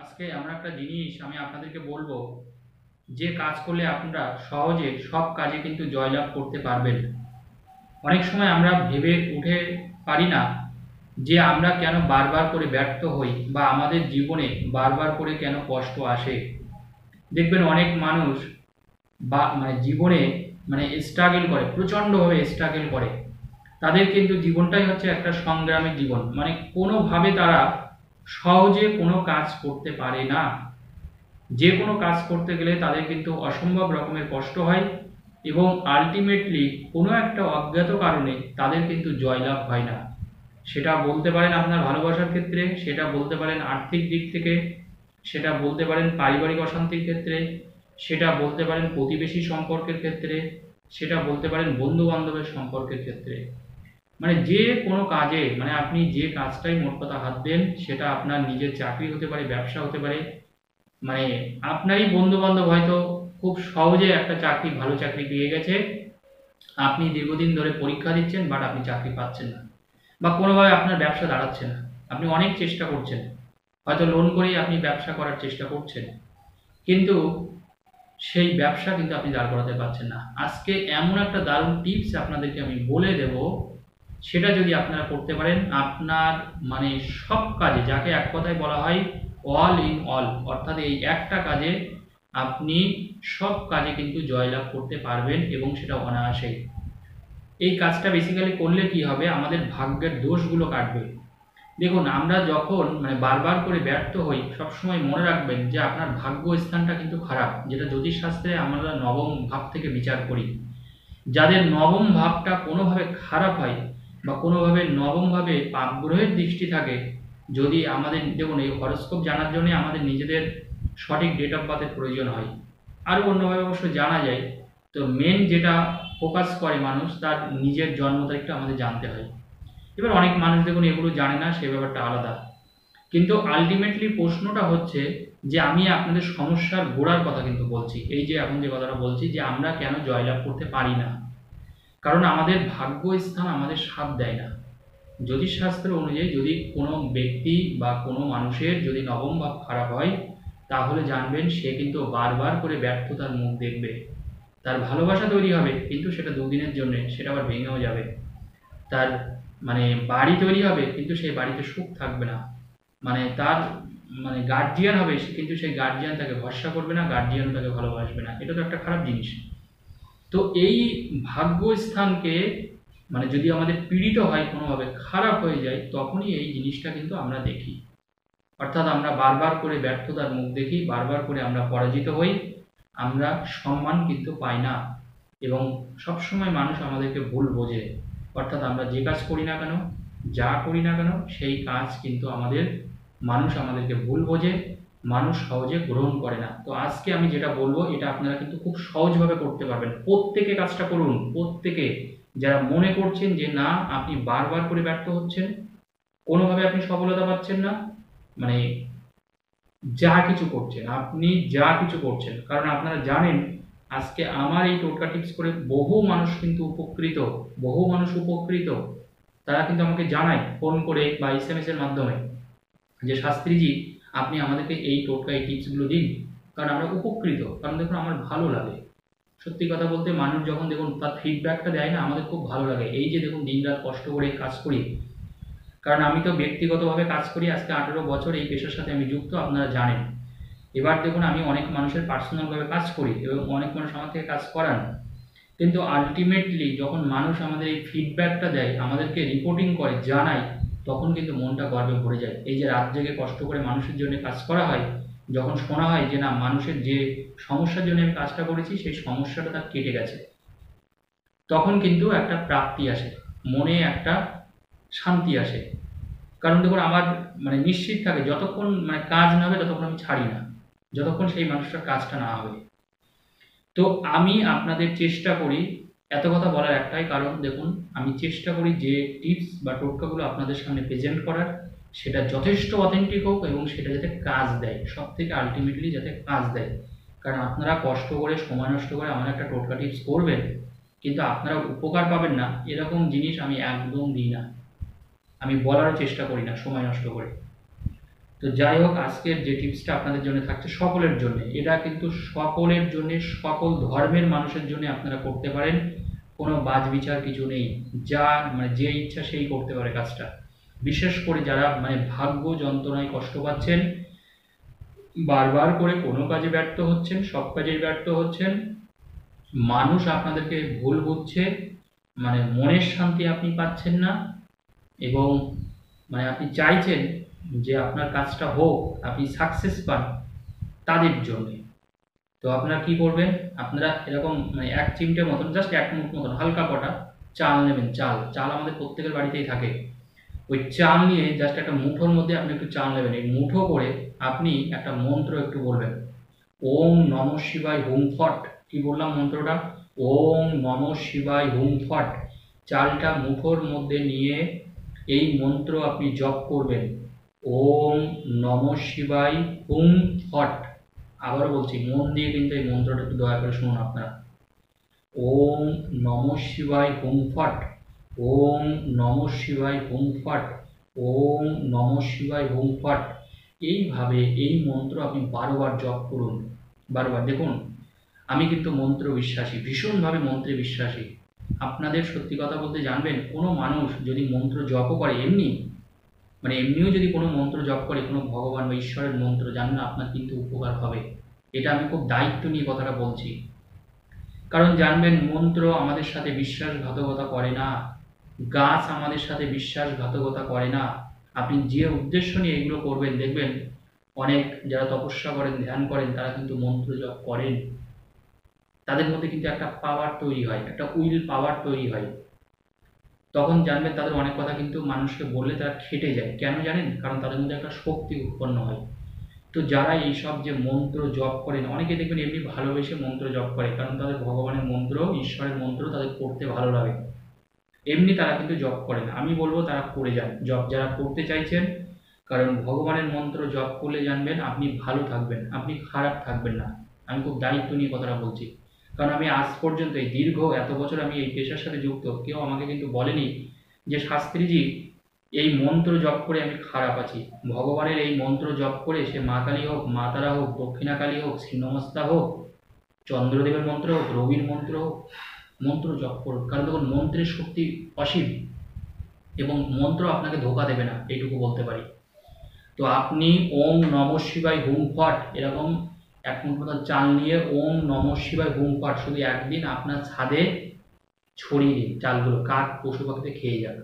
আজকে এমন একটা জিনিস আমি আপনাদেরকে বলবো, যে কাজ করলে আপনারা সহজে সব কাজে কিন্তু জয়লাভ করতে পারবেন। অনেক সময় আমরা ভেবে উঠে পারি না যে আমরা কেন বারবার করে ব্যর্থ হই বা আমাদের জীবনে বারবার করে কেন কষ্ট আসে। দেখবেন অনেক মানুষ বা জীবনে স্ট্রাগল করে, প্রচণ্ডভাবে স্ট্রাগল করে। তাদের কিন্তু জীবনটাই হচ্ছে একটা সংগ্রামের জীবন, কোনোভাবে তারা সহজে কোনো কাজ করতে পারে না। যে কোনো কাজ করতে গেলে তাদের কিন্তু অসম্ভব রকমের কষ্ট হয় এবং আলটিমেটলি কোনো একটা অজ্ঞাত কারণে তাদের কিন্তু জয়লাভ হয় না। সেটা বলতে পারেন আপনার ভালোবাসার ক্ষেত্রে, সেটা বলতে পারেন আর্থিক দিক থেকে, সেটা বলতে পারেন পারিবারিক অশান্তির ক্ষেত্রে, সেটা বলতে পারেন প্রতিবেশী সম্পর্কের ক্ষেত্রে, সেটা বলতে পারেন বন্ধু বান্ধবের সম্পর্কের ক্ষেত্রে। যে কোনো কাজে আপনি যে কাজটাই মোট কথা হাত দেন, সেটা আপনার নিজের চাকরি হতে পারে, ব্যবসা হতে পারে, মানে আপনারই বন্ধু বান্ধব হয়তো খুব সহজে একটা চাকরি, ভালো চাকরি পেয়ে গেছে। আপনি দীর্ঘদিন ধরে পরীক্ষা দিচ্ছেন, বাট আপনি চাকরি পাচ্ছেন না, বা কোনোভাবে আপনার ব্যবসা দাঁড়াচ্ছে না। আপনি অনেক চেষ্টা করছেন, হয়তো লোন করেই আপনি ব্যবসা করার চেষ্টা করছেন, কিন্তু সেই ব্যবসা কিন্তু আপনি দাঁড় করাতে পারছেন না। আজকে এমন একটা দারুণ টিপস আপনাদেরকে আমি বলে দেব, সেটা যদি আপনারা করতে পারেন, আপনার সব কাজে, যাকে এক কথায় বলা হয় অল ইন অল, অর্থাৎ এই একটা কাজে আপনি সব কাজে কিন্তু জয়লাভ করতে পারবেন এবং সেটা অনায়াসেই। এই কাজটা বেসিক্যালি করলে কি হবে, আমাদের ভাগ্যের দোষগুলো কাটবে। দেখুন, আমরা যখন বারবার করে ব্যর্থ হই, সবসময় মনে রাখবেন যে আপনার ভাগ্য স্থানটা কিন্তু খারাপ, যেটা জ্যোতিষশাস্ত্রে আমরা নবম ভাব থেকে বিচার করি। যাদের নবম ভাবটা কোনোভাবে খারাপ হয় বা কোনোভাবে নবম ভাবে পাপ গ্রহের দৃষ্টি থাকে, যদি আমাদের, দেখুন, এই হরস্কোপ জানার জন্য আমাদের নিজেদের সঠিক ডেট অফ বার্থের প্রয়োজন হয়, আরও অন্যভাবে অবশ্য জানা যায়। তো মেন যেটা ফোকাস করে মানুষ, তার নিজের জন্ম তারিখটা আমাদের জানতে হয়। এবার অনেক মানুষ দেখুন এগুলো জানে না, সে ব্যাপারটা আলাদা। কিন্তু আলটিমেটলি প্রশ্নটা হচ্ছে যে আমি আপনাদের সমস্যার গোড়ার কথা কিন্তু বলছি, এই যে এখন যে কথাটা বলছি, যে আমরা কেন জয়লাভ করতে পারি না। কারণ আমাদের ভাগ্য স্থান আমাদের সাথ দেয় না। জ্যোতিষশাস্ত্র অনুযায়ী যদি কোনো ব্যক্তি বা কোনো মানুষের যদি নবম ভাব খারাপ হয়, তাহলে জানবেন সে কিন্তু বারবার করে ব্যর্থতার মুখ দেখবে। তার ভালোবাসা তৈরি হবে, কিন্তু সেটা দুদিনের জন্য, সেটা আবার ভেঙেও যাবে। তার বাড়ি তৈরি হবে, কিন্তু সেই বাড়িতে সুখ থাকবে না। তার গার্জিয়ান হবে, কিন্তু সেই গার্জিয়ান তাকে ভরসা করবে না, গার্জিয়ান তাকে ভালোবাসবে না। এটা তো একটা খারাপ জিনিস। তো এই ভাগ্যস্থানকে যদি আমাদের পীড়িত হয়, কোনোভাবে খারাপ হয়ে যায়, তখনই এই জিনিসটা কিন্তু আমরা দেখি। অর্থাৎ আমরা বারবার করে ব্যর্থতার মুখ দেখি, বারবার করে আমরা পরাজিত হই, আমরা সম্মান কিন্তু পাই না, এবং সবসময় মানুষ আমাদেরকে ভুল বোঝে। অর্থাৎ আমরা যে কাজ করি না কেন, যা করি না কেন, সেই কাজ কিন্তু মানুষ আমাদেরকে ভুল বোঝে, মানুষ সহজে গ্রহণ করে না। তো আজকে আমি যেটা বলবো, এটা আপনারা কিন্তু খুব সহজভাবে করতে পারবেন। প্রত্যেকে কাজটা করুন, প্রত্যেকে। যারা মনে করছেন যে না, আপনি বারবার করে ব্যর্থ হচ্ছেন, কোনোভাবে আপনি সফলতা পাচ্ছেন না, মানে যা কিছু করছেন, আপনি যা কিছু করছেন, কারণ আপনারা জানেন আজকে আমার এই টোটকা টিপস করে বহু মানুষ কিন্তু উপকৃত, বহু মানুষ উপকৃত। তারা কিন্তু আমাকে জানায় ফোন করে বা এসএমএস এর মাধ্যমে যে শাস্ত্রীজি, আপনি আমাদেরকে এই টোটকা, এই টিপসগুলো দিন, কারণ আমরা উপকৃত। কারণ দেখুন, আমার ভালো লাগে, সত্যি কথা বলতে, মানুষ যখন দেখুন তার ফিডব্যাকটা দেয় না, আমাদের খুব ভালো লাগে। এই যে দেখুন, দিনরাত কষ্ট করে কাজ করি, কারণ আমি তো ব্যক্তিগতভাবে কাজ করি, আজকে 18 বছর এই পেশার সাথে আমি যুক্ত, আপনারা জানেন। এবার দেখুন, আমি অনেক মানুষের পার্সোনালভাবে কাজ করি এবং অনেক মানুষ আমার থেকে কাজ করান, কিন্তু আলটিমেটলি যখন মানুষ আমাদের এই ফিডব্যাকটা দেয়, আমাদেরকে রিপোর্টিং করে, জানায়, তখন কিন্তু মনটা গর্বে ভরে যায়। এই যে রাত জেগে কষ্ট করে মানুষের জন্য কাজ করা হয়, যখন শোনা হয় যে না, মানুষের যে সমস্যার জন্য আমি কাজটা করেছি, সেই সমস্যাটা তার কেটে গেছে, তখন কিন্তু একটা প্রাপ্তি আসে, মনে একটা শান্তি আসে। কারণ দেখুন, আমার নিশ্চিত থাকে যতক্ষণ কাজ না হবে, ততক্ষণ আমি ছাড়ি না, যতক্ষণ সেই মানুষটার কাজটা না হবে। তো আমি আপনাদের চেষ্টা করি, এত কথা বলার একটাই কারণ, দেখুন, আমি চেষ্টা করি যে টিপস বা টোটকাগুলো আপনাদের সামনে প্রেজেন্ট করার, সেটা যথেষ্ট অথেন্টিক হোক এবং সেটা যাতে কাজ দেয়, সব থেকে আলটিমেটলি যাতে কাজ দেয়। কারণ আপনারা কষ্ট করে, সময় নষ্ট করে আমার একটা টোটকা টিপস করবেন, কিন্তু আপনারা উপকার পাবেন না, এরকম জিনিস আমি একদম দিই না। আমি বলারও চেষ্টা করি না সময় নষ্ট করে। তো যাই হোক, আজকের যে টিপসটা আপনাদের জন্য থাকছে সকলের জন্য, এটা কিন্তু সকলের জন্য, সকল ধর্মের মানুষের জন্য আপনারা করতে পারেন, কোনো বাজ বিচার কিছু নেই। যা মানে যে ইচ্ছা সেই করতে পারে কাজটা। বিশেষ করে যারা ভাগ্য যন্ত্রণায় কষ্ট পাচ্ছেন, বারবার করে কোনো কাজে ব্যর্থ হচ্ছেন, সব কাজেই ব্যর্থ হচ্ছেন, মানুষ আপনাদেরকে ভুল বুঝছে, মনের শান্তি আপনি পাচ্ছেন না, এবং আপনি চাইছেন যে আপনার কাজটা হোক, আপনি সাকসেস পান, তাদের জন্যে। তো আপনারা কি করবেন, আপনারা এরকম এক চিমটে মতন, জাস্ট এক মুঠ মতন হালকা কটা চাল নেবেন। চাল চাল আমাদের প্রত্যেকের বাড়িতেই থাকে। ওই চাল নিয়ে জাস্ট একটা মুঠোর মধ্যে আপনি একটু চাল নেবেন। এই মুঠো করে আপনি একটা মন্ত্র একটু বলবেন, ওম নমঃ শিবায় হুম ফট। কি বললাম মন্ত্রটা? ওম নমঃ শিবায় হুম ফট। চালটা মুঠোর মধ্যে নিয়ে এই মন্ত্র আপনি জপ করবেন, ওম নমঃ শিবায় হুম ফট। আবারও বলছি, মন দিয়ে কিন্তু এই মন্ত্রটা একটু দয়া করে শুনুন আপনারা। ওম নমঃ শিবায় হুম ফট, ওম নমঃ শিবায় হুম ফট, ওম নমঃ শিবায় হুম ফট। এইভাবে এই মন্ত্র আপনি বারবার জপ করুন, বারবার। দেখুন, আমি কিন্তু মন্ত্র বিশ্বাসী, ভীষণভাবে মন্ত্রে বিশ্বাসী। আপনাদের সত্যি কথা বলতে জানবেন, কোনো মানুষ যদি মন্ত্র জপও করে এমনিও যদি কোনো মন্ত্র জপ করে, কোনো ভগবান বা ঈশ্বরের মন্ত্র, জানবেন আপনার কিন্তু উপকার হবে। এটা আমি খুব দায়িত্ব নিয়ে কথাটা বলছি। কারণ জানবেন, মন্ত্র আমাদের সাথে বিশ্বাসঘাতকতা করে না, গাছ আমাদের সাথে বিশ্বাসঘাতকতা করে না। আপনি যে উদ্দেশ্য নিয়ে এগুলো করবেন, দেখবেন অনেক যারা তপস্যা করেন, ধ্যান করেন, তারা কিন্তু মন্ত্র জপ করেন, তাদের মধ্যে কিন্তু একটা পাওয়ার তৈরি হয়, একটা উইল পাওয়ার তৈরি হয়। তখন জানবেন তাদের অনেক কথা কিন্তু মানুষকে বললে তারা খেটে যায়। কেন জানেন? কারণ তাদের মধ্যে একটা শক্তি উৎপন্ন হয়। তো যারা এইসব যে মন্ত্র জপ করেন, অনেকে দেখবেন এমনি ভালোবেসে মন্ত্র জপ করে, কারণ তাদের ভগবানের মন্ত্র, ঈশ্বরের মন্ত্র তাদের পড়তে ভালো লাগে। এমনি তারা কিন্তু জপ করে না। আমি বলবো তারা করে যান জপ, যারা করতে চাইছেন। কারণ ভগবানের মন্ত্র জপ করলে জানবেন আপনি ভালো থাকবেন, আপনি খারাপ থাকবেন না। আমি খুব দায়িত্ব নিয়ে কথাটা বলছি। কারণ আমি আজ পর্যন্ত এই দীর্ঘ এত বছর আমি এই পেশার সাথে যুক্ত, কেউ আমাকে কিন্তু বলেনি যে শাস্ত্রীজি এই মন্ত্র জপ করে আমি খারাপ আছি। ভগবানের এই মন্ত্র জপ করে, সে মা কালী হোক, মা তারা হোক, দক্ষিণাকালী হোক, ছিন্নমস্তা হোক, চন্দ্রদেবের মন্ত্র হোক, রবির মন্ত্র হোক, মন্ত্র জপ করুন। কারণ দেখুন, মন্ত্রের শক্তি অসীম, এবং মন্ত্র আপনাকে ধোকা দেবে না, এইটুকু বলতে পারি। তো আপনি ওম নমঃ শিবায় হুম ফট এরকম এক মুঠ মতো চাল নিয়ে ওম নমঃ শিবায় হুম ফট শুধু একদিন আপনার ছাদে ছড়িয়ে দিন। চালগুলো কাক পশু পাখিতে খেয়ে যাবে,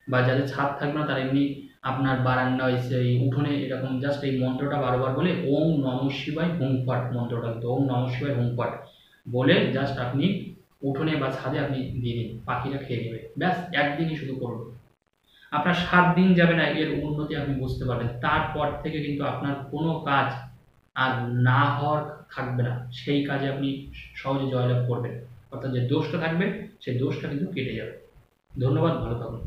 বা যাদের ছাদ থাকবে না তারা এমনি আপনার বারান্দায়, সেই উঠোনে এরকম জাস্ট এই মন্ত্রটা বারবার বলে, ওম নমঃ শিবায় হুম ফট, মন্ত্রটা কিন্তু ওম নমঃ শিবায় হুম ফট বলে জাস্ট আপনি উঠোনে বা ছাদে আপনি দিয়ে দিন, পাখিরা খেয়ে নেবে। ব্যাস, একদিনই শুধু করুন। আপনার 7 দিন যাবে না, এর উন্নতি আপনি বুঝতে পারবেন। তারপর থেকে কিন্তু আপনার কোনো কাজ আর না হওয়ার থাকবে না, সেই কাজে আপনি সহজে জয়লাভ করবেন। অর্থাৎ যে দোষটা থাকবে সেই দোষটা কিন্তু কেটে যাবে। ধন্যবাদ, ভালো থাকুন।